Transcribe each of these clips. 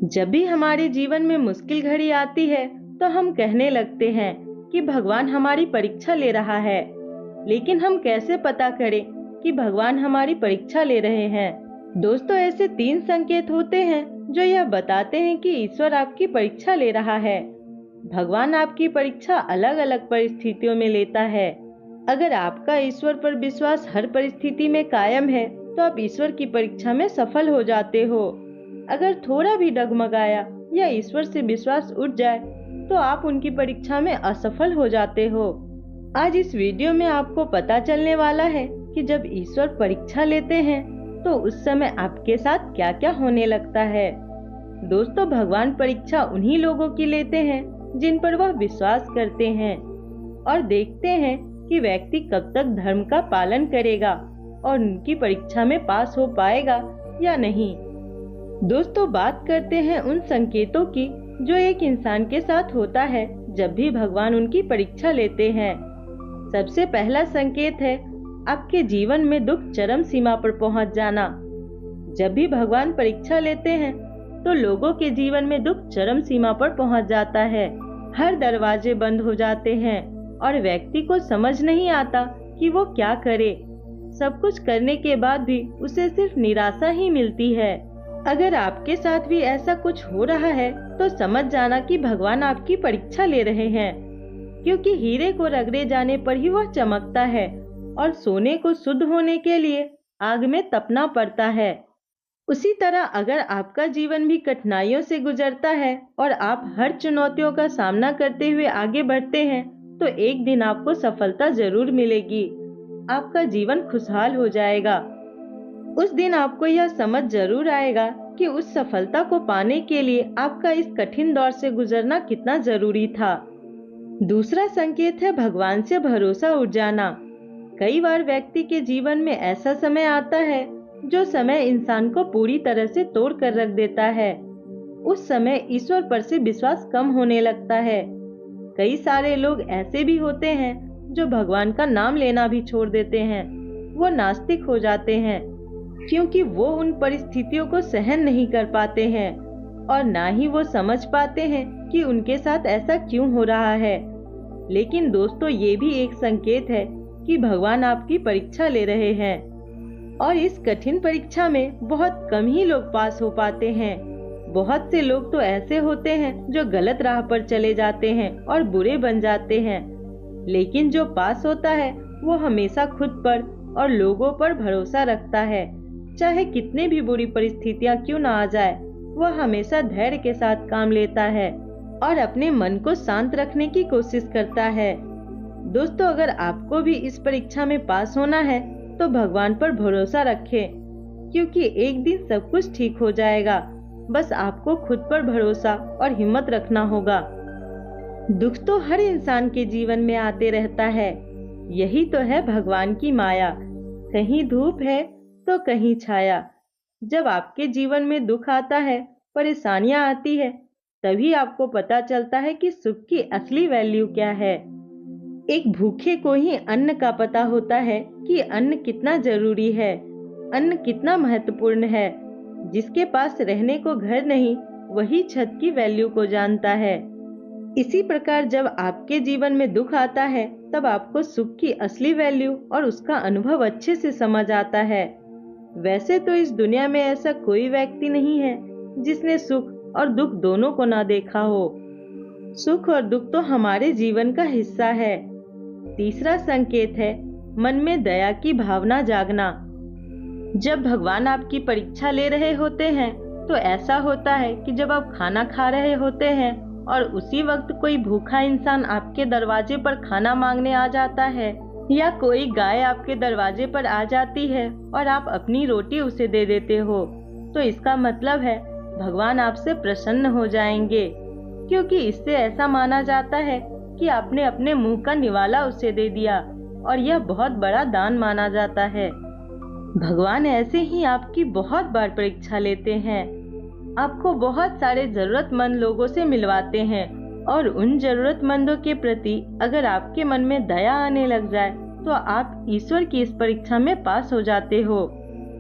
जब भी हमारे जीवन में मुश्किल घड़ी आती है तो हम कहने लगते हैं कि भगवान हमारी परीक्षा ले रहा है। लेकिन हम कैसे पता करें कि भगवान हमारी परीक्षा ले रहे हैं? दोस्तों, ऐसे 3 संकेत होते हैं जो यह बताते हैं कि ईश्वर आपकी परीक्षा ले रहा है। भगवान आपकी परीक्षा अलग अलग परिस्थितियों में लेता है। अगर आपका ईश्वर पर विश्वास हर परिस्थिति में कायम है तो आप ईश्वर की परीक्षा में सफल हो जाते हो। अगर थोड़ा भी डगमगाया या ईश्वर से विश्वास उठ जाए तो आप उनकी परीक्षा में असफल हो जाते हो। आज इस वीडियो में आपको पता चलने वाला है कि जब ईश्वर परीक्षा लेते हैं तो उस समय आपके साथ क्या क्या होने लगता है। दोस्तों, भगवान परीक्षा उन्हीं लोगों की लेते हैं जिन पर वह विश्वास करते हैं और देखते हैं कि व्यक्ति कब तक धर्म का पालन करेगा और उनकी परीक्षा में पास हो पाएगा या नहीं। दोस्तों, बात करते हैं उन संकेतों की जो एक इंसान के साथ होता है जब भी भगवान उनकी परीक्षा लेते हैं। सबसे पहला संकेत है आपके जीवन में दुख चरम सीमा पर पहुंच जाना। जब भी भगवान परीक्षा लेते हैं तो लोगों के जीवन में दुख चरम सीमा पर पहुंच जाता है। हर दरवाजे बंद हो जाते हैं और व्यक्ति को समझ नहीं आता कि वो क्या करे। सब कुछ करने के बाद भी उसे सिर्फ निराशा ही मिलती है। अगर आपके साथ भी ऐसा कुछ हो रहा है तो समझ जाना कि भगवान आपकी परीक्षा ले रहे हैं, क्योंकि हीरे को रगड़े जाने पर ही वह चमकता है और सोने को शुद्ध होने के लिए आग में तपना पड़ता है। उसी तरह अगर आपका जीवन भी कठिनाइयों से गुजरता है और आप हर चुनौतियों का सामना करते हुए आगे बढ़ते हैं तो एक दिन आपको सफलता जरूर मिलेगी। आपका जीवन खुशहाल हो जाएगा। उस दिन आपको यह समझ जरूर आएगा कि उस सफलता को पाने के लिए आपका इस कठिन दौर से गुजरना कितना जरूरी था। दूसरा संकेत है भगवान से भरोसा उठ जाना। कई बार व्यक्ति के जीवन में ऐसा समय आता है जो समय इंसान को पूरी तरह से तोड़ कर रख देता है। उस समय ईश्वर पर से विश्वास कम होने लगता है। कई सारे लोग ऐसे भी होते हैं जो भगवान का नाम लेना भी छोड़ देते हैं। वो नास्तिक हो जाते हैं क्योंकि वो उन परिस्थितियों को सहन नहीं कर पाते हैं और ना ही वो समझ पाते हैं कि उनके साथ ऐसा क्यों हो रहा है। लेकिन दोस्तों, ये भी एक संकेत है कि भगवान आपकी परीक्षा ले रहे हैं और इस कठिन परीक्षा में बहुत कम ही लोग पास हो पाते हैं। बहुत से लोग तो ऐसे होते हैं जो गलत राह पर चले जाते हैं और बुरे बन जाते हैं। लेकिन जो पास होता है वो हमेशा खुद पर और लोगों पर भरोसा रखता है। चाहे कितने भी बुरी परिस्थितियां क्यों ना आ जाए, वह हमेशा धैर्य के साथ काम लेता है और अपने मन को शांत रखने की कोशिश करता है। दोस्तों, अगर आपको भी इस परीक्षा में पास होना है तो भगवान पर भरोसा रखें, क्योंकि एक दिन सब कुछ ठीक हो जाएगा। बस आपको खुद पर भरोसा और हिम्मत रखना होगा। दुख तो हर इंसान के जीवन में आते रहता है। यही तो है भगवान की माया। कहीं धूप है तो कहीं छाया। जब आपके जीवन में दुख आता है, परेशानियां आती है, तभी आपको पता चलता है कि सुख की असली वैल्यू क्या है। एक भूखे को ही अन्न का पता होता है कि अन्न कितना जरूरी है, अन्न कितना महत्वपूर्ण है। जिसके पास रहने को घर नहीं, वही छत की वैल्यू को जानता है। इसी प्रकार जब आपके जीवन में दुख आता है तब आपको सुख की असली वैल्यू और उसका अनुभव अच्छे से समझ आता है। वैसे तो इस दुनिया में ऐसा कोई व्यक्ति नहीं है जिसने सुख और दुख दोनों को ना देखा हो। सुख और दुख तो हमारे जीवन का हिस्सा है। तीसरा संकेत है मन में दया की भावना जागना। जब भगवान आपकी परीक्षा ले रहे होते हैं तो ऐसा होता है कि जब आप खाना खा रहे होते हैं और उसी वक्त कोई भूखा इंसान आपके दरवाजे पर खाना मांगने आ जाता है या कोई गाय आपके दरवाजे पर आ जाती है और आप अपनी रोटी उसे दे देते हो, तो इसका मतलब है भगवान आपसे प्रसन्न हो जाएंगे, क्योंकि इससे ऐसा माना जाता है कि आपने अपने मुंह का निवाला उसे दे दिया और यह बहुत बड़ा दान माना जाता है। भगवान ऐसे ही आपकी बहुत बार परीक्षा लेते हैं। आपको बहुत सारे जरूरतमंद लोगों से मिलवाते हैं और उन जरूरतमंदों के प्रति अगर आपके मन में दया आने लग जाए तो आप ईश्वर की इस परीक्षा में पास हो जाते हो।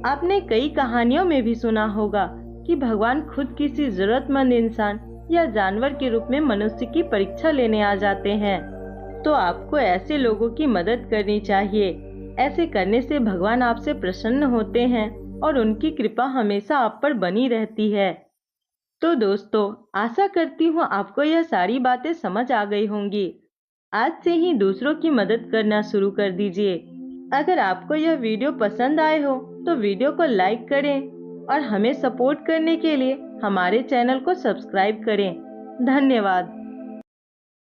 आपने कई कहानियों में भी सुना होगा कि भगवान खुद किसी जरूरतमंद इंसान या जानवर के रूप में मनुष्य की परीक्षा लेने आ जाते हैं। तो आपको ऐसे लोगों की मदद करनी चाहिए। ऐसे करने से भगवान आपसे प्रसन्न होते हैं और उनकी कृपा हमेशा आप पर बनी रहती है। तो दोस्तों, आशा करती हूँ आपको यह सारी बातें समझ आ गई होंगी। आज से ही दूसरों की मदद करना शुरू कर दीजिए। अगर आपको यह वीडियो पसंद आए हो तो वीडियो को लाइक करें और हमें सपोर्ट करने के लिए हमारे चैनल को सब्सक्राइब करें। धन्यवाद।